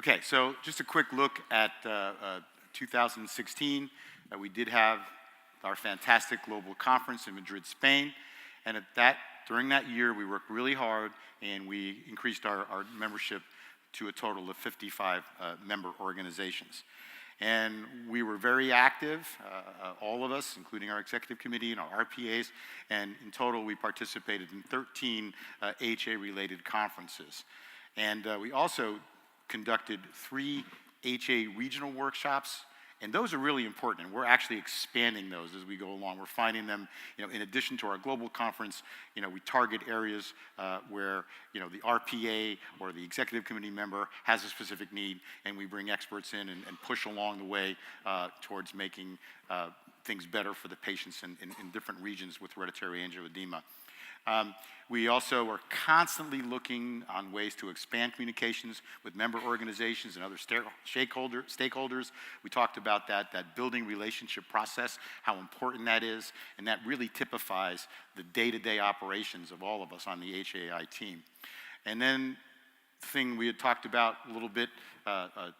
Okay, so just a quick look at 2016. We did have our fantastic global conference in Madrid, Spain, and during that year we worked really hard and we increased our membership to a total of 55 member organizations. And we were very active, all of us, including our executive committee and our RPAs, and in total we participated in 13 HA-related conferences. And we also conducted 3 HA regional workshops, and those are really important, and we're actually expanding those as we go along. We're finding them, in addition to our global conference, we target areas where, the RPA or the executive committee member has a specific need, and we bring experts in and push along the way towards making things better for the patients in different regions with hereditary angioedema. We also are constantly looking on ways to expand communications with member organizations and other stakeholders. We talked about that building relationship process, how important that is, and that really typifies the day-to-day operations of all of us on the HAI team. And then the thing we had talked about a little bit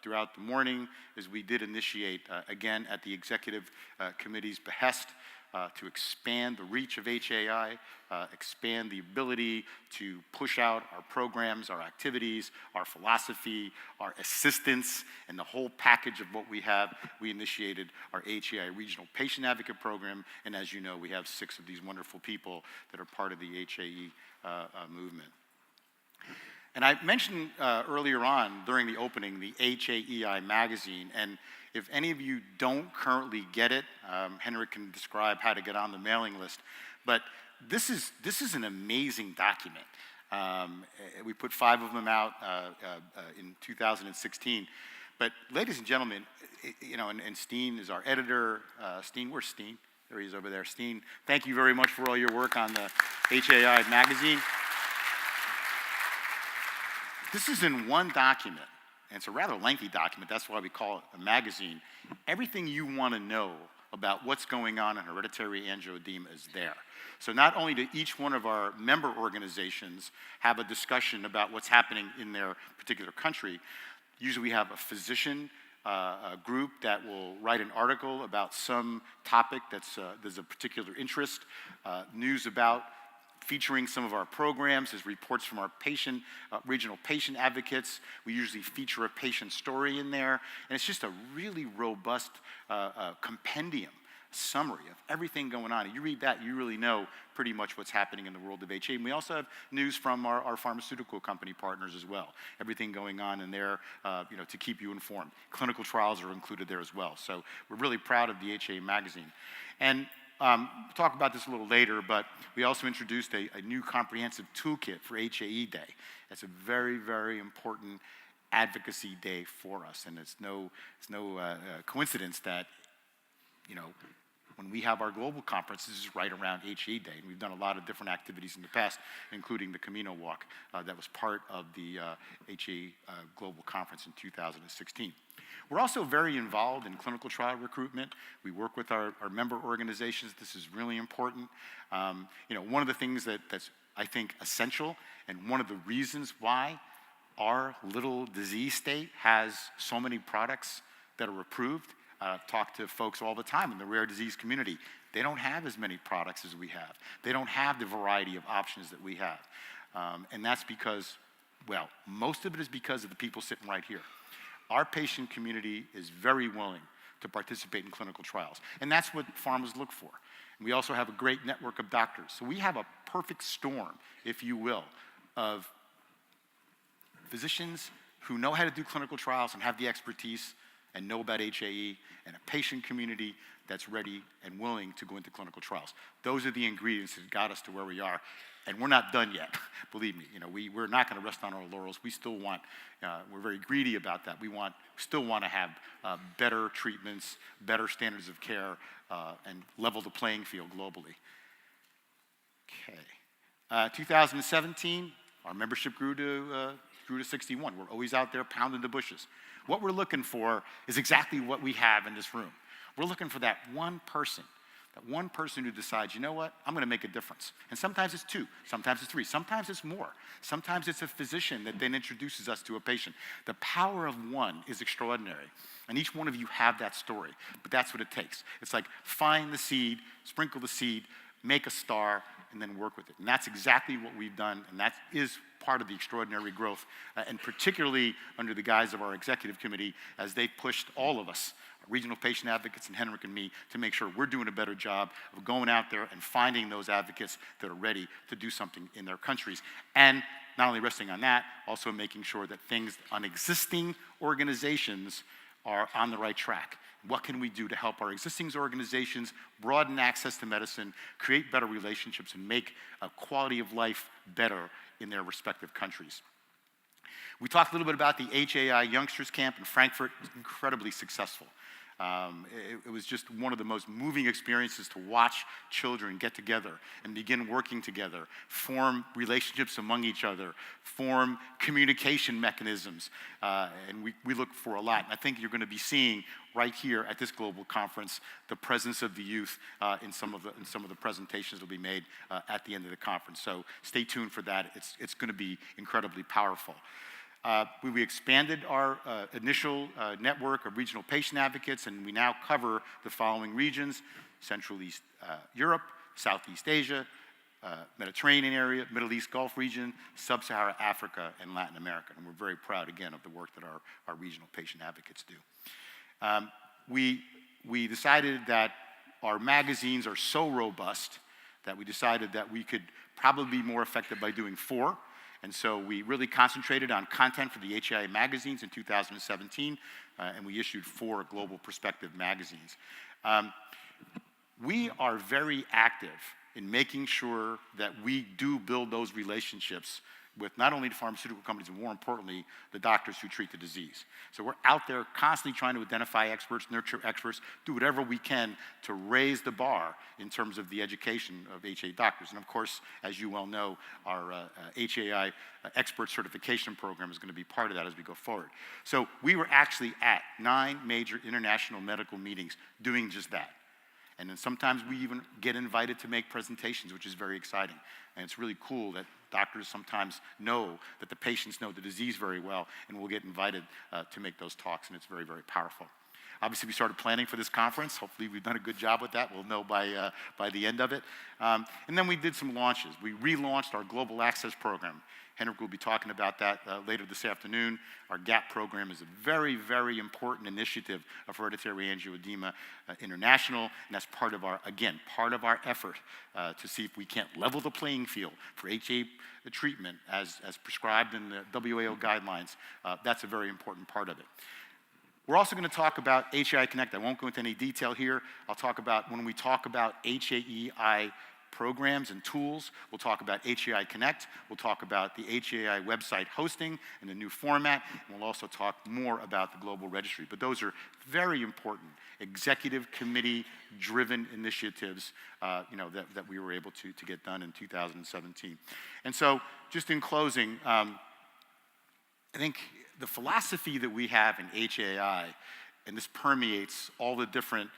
throughout the morning is we did initiate, again, at the executive committee's behest, to expand the reach of HAI, expand the ability to push out our programs, our activities, our philosophy, our assistance, and the whole package of what we have. We initiated our HAI Regional Patient Advocate Program, and as you know, we have 6 of these wonderful people that are part of the HAE movement. And I mentioned earlier on during the opening the HAEI magazine, and if any of you don't currently get it, Henrik can describe how to get on the mailing list. But this is an amazing document. We put 5 of them out in 2016. But ladies and gentlemen, and Steen is our editor. Steen, where's Steen? There he is over there. Steen, thank you very much for all your work on the HAI magazine. This is in one document. And it's a rather lengthy document, that's why we call it a magazine. Everything you want to know about what's going on in hereditary angioedema is there. So not only do each one of our member organizations have a discussion about what's happening in their particular country, usually we have a physician group that will write an article about some topic there's a particular interest, news about featuring some of our programs as reports from our regional patient advocates. We usually feature a patient story in there, and it's just a really robust compendium, summary of everything going on. And you read that, you really know pretty much what's happening in the world of HA. And we also have news from our pharmaceutical company partners as well. Everything going on in there, to keep you informed. Clinical trials are included there as well. So we're really proud of the HA magazine. And we'll talk about this a little later, but we also introduced a new comprehensive toolkit for HAE Day. It's a very, very important advocacy day for us, and it's no coincidence that, when we have our global conference, this is right around HAE Day, and we've done a lot of different activities in the past, including the Camino Walk that was part of the HAE Global Conference in 2016. We're also very involved in clinical trial recruitment. We work with our member organizations. This is really important. One of the things that's, I think, essential, and one of the reasons why our little disease state has so many products that are approved. Talk to folks all the time in the rare disease community. They don't have as many products as we have. They don't have the variety of options that we have. And that's because, well, most of it is because of the people sitting right here. Our patient community is very willing to participate in clinical trials, and that's what pharmas look for. And we also have a great network of doctors. So we have a perfect storm, if you will, of physicians who know how to do clinical trials and have the expertise and know about HAE, and a patient community that's ready and willing to go into clinical trials. Those are the ingredients that got us to where we are. And we're not done yet, believe me. We're not going to rest on our laurels. We still want, we're very greedy about that. We still want to have better treatments, better standards of care, and level the playing field globally. Okay. 2017, our membership grew to 61. We're always out there pounding the bushes. What we're looking for is exactly what we have in this room. We're looking for that one person That one person who decides, you know what, I'm going to make a difference. And sometimes it's 2, sometimes it's 3, sometimes it's more. Sometimes it's a physician that then introduces us to a patient. The power of one is extraordinary. And each one of you have that story, but that's what it takes. It's like find the seed, sprinkle the seed, make a star, and then work with it. And that's exactly what we've done, and that is part of the extraordinary growth, and particularly under the guise of our executive committee, as they pushed all of us, regional patient advocates and Henrik and me, to make sure we're doing a better job of going out there and finding those advocates that are ready to do something in their countries. And not only resting on that, also making sure that things on existing organizations are on the right track. What can we do to help our existing organizations broaden access to medicine, create better relationships, and make a quality of life better in their respective countries? We talked a little bit about the HAI Youngsters Camp in Frankfurt. It was incredibly successful. It was just one of the most moving experiences to watch children get together and begin working together, form relationships among each other, form communication mechanisms, and we look for a lot. And I think you're going to be seeing right here at this global conference the presence of the youth in some of the presentations that will be made at the end of the conference. So stay tuned for that. It's going to be incredibly powerful. We expanded our initial network of regional patient advocates, and we now cover the following regions: Central East Europe, Southeast Asia, Mediterranean area, Middle East Gulf region, Sub-Saharan Africa, and Latin America. And we're very proud, again, of the work that our regional patient advocates do. We decided that our magazines are so robust that we decided that we could probably be more effective by doing 4. And so we really concentrated on content for the HAI magazines in 2017, and we issued 4 Global Perspective magazines. We are very active in making sure that we do build those relationships with not only the pharmaceutical companies, but more importantly, the doctors who treat the disease. So we're out there constantly trying to identify experts, nurture experts, do whatever we can to raise the bar in terms of the education of HAI doctors. And of course, as you well know, our HAI expert certification program is going to be part of that as we go forward. So we were actually at 9 major international medical meetings doing just that. And then sometimes we even get invited to make presentations, which is very exciting. And it's really cool that doctors sometimes know that the patients know the disease very well, and we'll get invited to make those talks, and it's very, very powerful. Obviously, we started planning for this conference. Hopefully, we've done a good job with that. We'll know by the end of it. And then we did some launches. We relaunched our Global Access Program. Henrik will be talking about that later this afternoon. Our GAP program is a very, very important initiative of Hereditary Angioedema International, and that's part of our effort to see if we can't level the playing field for HA treatment as prescribed in the WAO guidelines. That's a very important part of it. We're also going to talk about HAI Connect. I won't go into any detail here. I'll talk about, when we talk about HAI programs and tools, we'll talk about HAI Connect, we'll talk about the HAI website hosting and the new format, and we'll also talk more about the global registry. But those are very important executive committee-driven initiatives that we were able to get done in 2017. And so, just in closing, I think the philosophy that we have in HAI, and this permeates all the different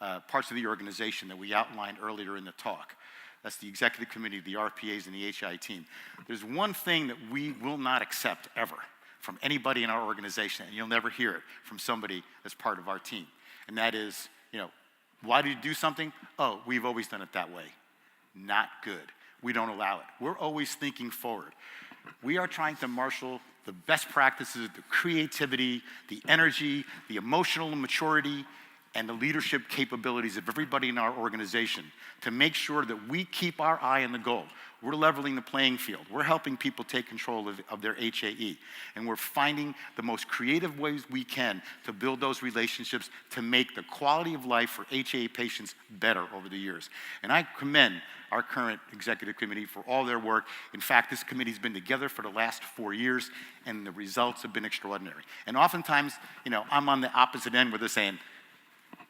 parts of the organization that we outlined earlier in the talk. That's the executive committee, the RPAs, and the HI team. There's one thing that we will not accept ever from anybody in our organization, and you'll never hear it from somebody that's part of our team. And that is, why did you do something? Oh, we've always done it that way. Not good. We don't allow it. We're always thinking forward. We are trying to marshal the best practices, the creativity, the energy, the emotional maturity, and the leadership capabilities of everybody in our organization to make sure that we keep our eye on the goal. We're leveling the playing field. We're helping people take control of their HAE. And we're finding the most creative ways we can to build those relationships to make the quality of life for HAE patients better over the years. And I commend our current executive committee for all their work. In fact, this committee's been together for the last 4 years, and the results have been extraordinary. And oftentimes, I'm on the opposite end where they're saying,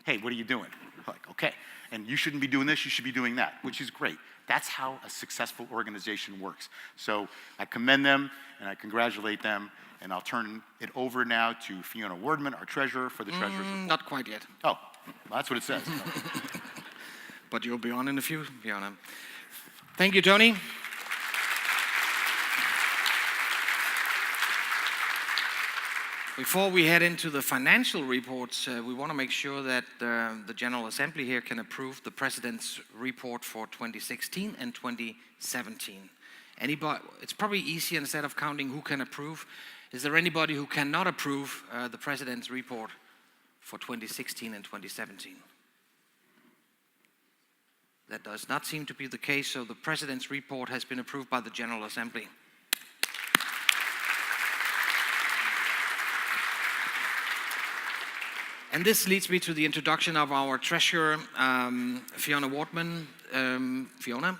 hey, what are you doing? Like, okay, and you shouldn't be doing this, you should be doing that, which is great. That's how a successful organization works. So I commend them and I congratulate them, and I'll turn it over now to Fiona Wardman, our treasurer, for the treasurer's report. Not quite yet. Oh, well, that's what it says. but you'll be on in a few, Fiona. Thank you, Tony. Before we head into the financial reports, we want to make sure that the General Assembly here can approve the President's report for 2016 and 2017. Anybody? It's probably easier instead of counting who can approve. Is there anybody who cannot approve the President's report for 2016 and 2017? That does not seem to be the case, so the President's report has been approved by the General Assembly. And this leads me to the introduction of our treasurer, Fiona Wortman. Fiona,